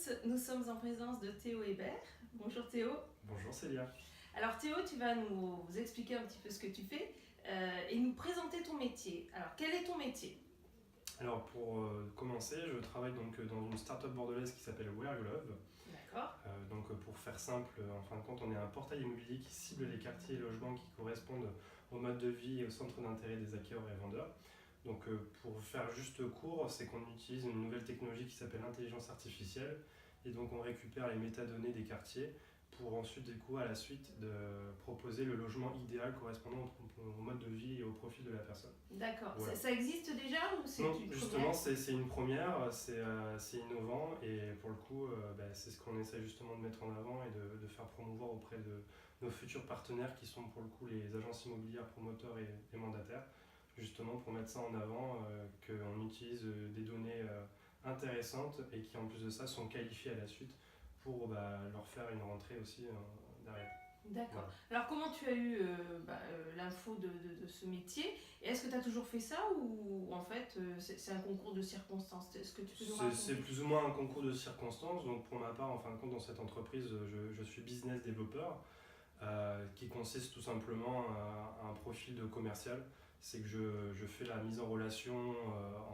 tous, nous sommes en présence de Théo Hébert. Bonjour Théo. Bonjour Célia. Alors Théo, tu vas nous expliquer un petit peu ce que tu fais et nous présenter ton métier. Alors quel est ton métier? Alors pour commencer, je travaille donc dans une start-up bordelaise qui s'appelle Wearglove. D'accord. Donc pour faire simple, en fin de compte, on est un portail immobilier qui cible les quartiers et logements qui correspondent au mode de vie et au centre d'intérêt des acquéreurs et vendeurs. Donc pour faire juste court, c'est qu'on utilise une nouvelle technologie qui s'appelle l'intelligence artificielle et donc on récupère les métadonnées des quartiers pour ensuite du coup à la suite de proposer le logement idéal correspondant au mode de vie et au profil de la personne. D'accord. Voilà. Ça existe déjà ou c'est Non, une justement, première? c'est une première, c'est innovant et pour le coup, c'est ce qu'on essaie justement de mettre en avant et de faire promouvoir auprès de nos futurs partenaires qui sont pour le coup les agences immobilières, promoteurs et mandataires, justement pour mettre ça en avant, qu'on utilise des données intéressantes et qui en plus de ça sont qualifiées à la suite pour leur faire une rentrée aussi derrière. D'accord. Voilà. Alors comment tu as eu l'info de ce métier? Et est-ce que tu as toujours fait ça ou en fait c'est un concours de circonstances? Est-ce que tu peux nous C'est raconter? plus ou moins un concours de circonstances. Donc pour ma part, en fin de compte, dans cette entreprise, je suis business développeur, qui consiste tout simplement à un profil de commercial. C'est que je fais la mise en relation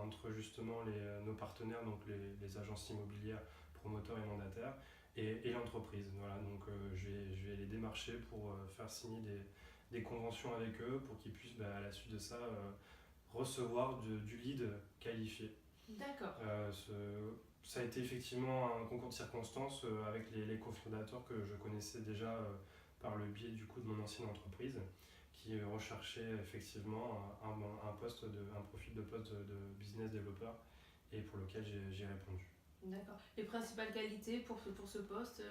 entre justement nos partenaires, donc les agences immobilières, promoteurs et mandataires, et l'entreprise. Voilà, donc je vais les démarcher pour faire signer des conventions avec eux pour qu'ils puissent à la suite de ça recevoir du lead qualifié. D'accord. Ça a été effectivement un concours de circonstances avec les cofondateurs que je connaissais déjà par le biais du coup de mon ancienne entreprise qui recherchait effectivement un profil de poste de business développeur et pour lequel j'ai répondu. D'accord. Les principales qualités pour ce poste,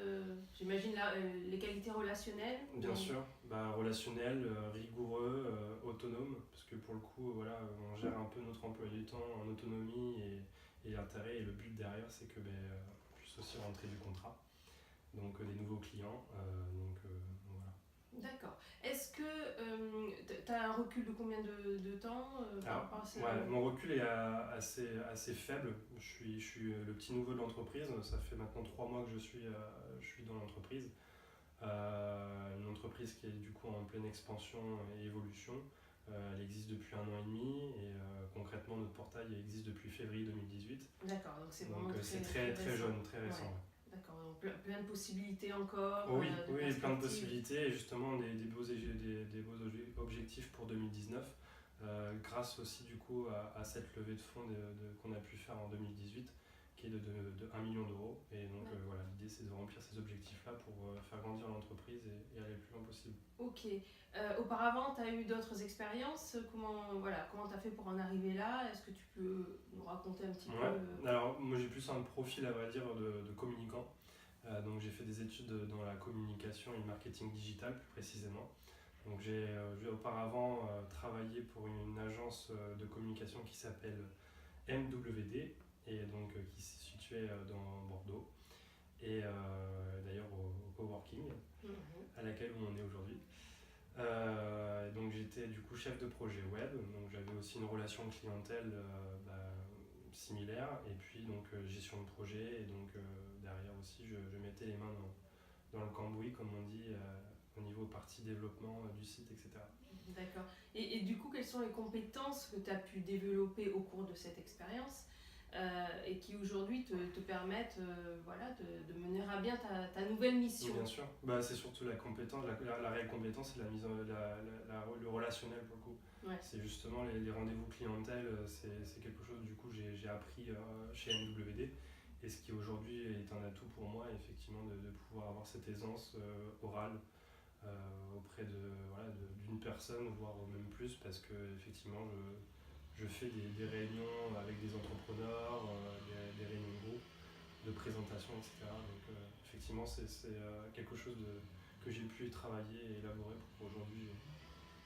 j'imagine là, les qualités relationnelles. Bien sûr, relationnel, rigoureux, autonome, parce que pour le coup, voilà, on gère un peu notre emploi du temps en autonomie et l'intérêt et le but derrière, c'est que on puisse aussi rentrer du contrat, donc des nouveaux clients, voilà. D'accord. Est-ce que tu as un recul de combien de temps par rapport à ça? Mon recul est assez faible. Je suis le petit nouveau de l'entreprise. Ça fait maintenant 3 mois que je suis dans l'entreprise. Une entreprise qui est du coup en pleine expansion et évolution. Elle existe depuis 1 an et demi et concrètement notre portail existe depuis février 2018. D'accord, donc c'est vraiment c'est très jeune, très récent. Ouais. D'accord, donc plein de possibilités encore. Oui, de plein de perspectives. possibilités et justement des beaux objectifs pour 2019. Grâce aussi du coup à cette levée de fonds qu'on a pu faire en 2018 qui est de 1 million d'euros et donc voilà, l'idée c'est de remplir ces objectifs là pour faire grandir l'entreprise et aller le plus loin possible. Ok. Auparavant, tu as eu d'autres expériences. Comment tu as fait pour en arriver là? Est-ce que tu peux nous raconter un petit peu? Alors moi j'ai plus un profil à vrai dire de communicant. Donc j'ai fait des études dans la communication et le marketing digital plus précisément. Donc j'ai auparavant travaillé pour une agence de communication qui s'appelle MWD et donc qui se situait dans Bordeaux et d'ailleurs au coworking à laquelle on est aujourd'hui. Donc j'étais du coup chef de projet web, donc j'avais aussi une relation clientèle similaire et puis donc gestion de projet et donc derrière aussi je mettais les mains dans le cambouis comme on dit au niveau partie développement du site, etc. D'accord. Et du coup, quelles sont les compétences que tu as pu développer au cours de cette expérience et qui aujourd'hui te permettent de mener à bien ta nouvelle mission? Oui, bien sûr. C'est surtout la compétence, la réelle compétence, c'est la mise le relationnel pour le coup. Ouais. C'est justement les rendez-vous clientèle, c'est quelque chose du coup j'ai appris chez MWD et ce qui aujourd'hui est un atout pour moi effectivement de pouvoir avoir cette aisance orale auprès d'une personne, voire même plus, parce que effectivement je fais des réunions avec des entrepreneurs, des réunions de groupe, de présentation, etc. Donc effectivement c'est quelque chose que j'ai pu travailler et élaborer pour qu'aujourd'hui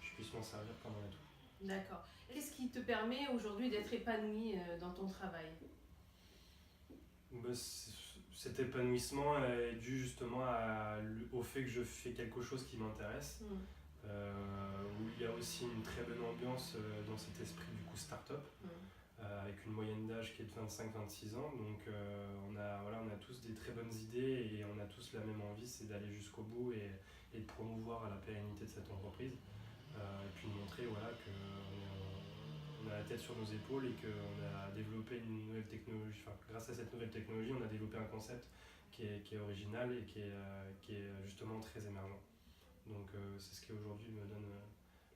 je puisse m'en servir comme un atout. D'accord. Qu'est-ce qui te permet aujourd'hui d'être épanoui dans ton travail? Cet épanouissement est dû justement au fait que je fais quelque chose qui m'intéresse, où il y a aussi une très bonne ambiance dans cet esprit du coup start-up. avec une moyenne d'âge qui est de 25-26 ans. Donc on a tous des très bonnes idées et on a tous la même envie, c'est d'aller jusqu'au bout et de promouvoir à la pérennité de cette entreprise. Et puis montrer qu'on a la tête sur nos épaules et qu'on a développé une nouvelle technologie. Enfin, grâce à cette nouvelle technologie, on a développé un concept qui est original et qui est justement très émergent. Donc c'est ce qui aujourd'hui me donne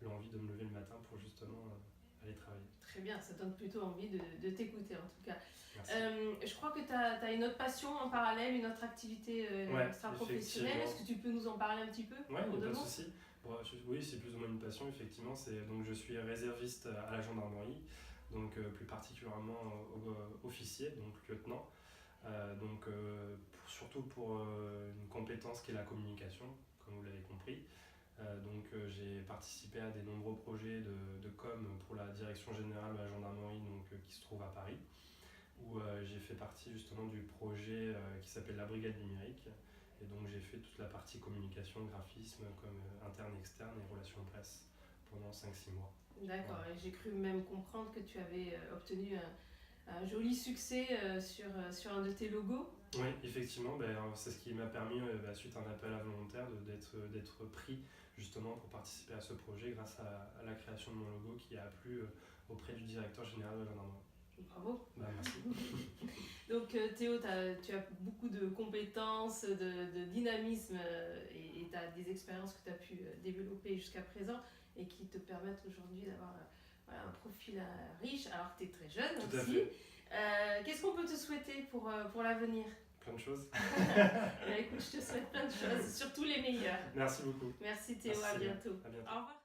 l'envie de me lever le matin pour justement aller travailler. Très bien, ça donne plutôt envie de t'écouter en tout cas. Merci. Je crois que tu as une autre passion en parallèle, une autre activité extra-professionnelle. Est-ce que tu peux nous en parler un petit peu? Oui, pas de souci. Bon, oui, c'est plus ou moins une passion, effectivement. Donc, je suis réserviste à la gendarmerie, donc plus particulièrement officier, donc lieutenant. Surtout pour une compétence qui est la communication, comme vous l'avez compris. J'ai participé à des nombreux projets de com pour la direction générale de la gendarmerie qui se trouve à Paris, où j'ai fait partie justement du projet qui s'appelle la brigade numérique. Et donc j'ai fait toute la partie communication, graphisme, comme interne, externe et relations presse pendant 5-6 mois. D'accord, voilà. Et j'ai cru même comprendre que tu avais obtenu un joli succès sur un de tes logos. Oui, effectivement, c'est ce qui m'a permis, suite à un appel à volontaire, d'être pris justement pour participer à ce projet grâce à la création de mon logo qui a plu auprès du directeur général de la gendarmerie. Bravo. Merci. Donc Théo, tu as beaucoup de compétences, de dynamisme et tu as des expériences que tu as pu développer jusqu'à présent et qui te permettent aujourd'hui d'avoir un profil riche alors que tu es très jeune Tout aussi. Qu'est-ce qu'on peut te souhaiter pour l'avenir? Plein de choses. Écoute, je te souhaite plein de choses, surtout les meilleures. Merci beaucoup. Merci Théo, Merci. à bientôt. À bientôt. Au revoir.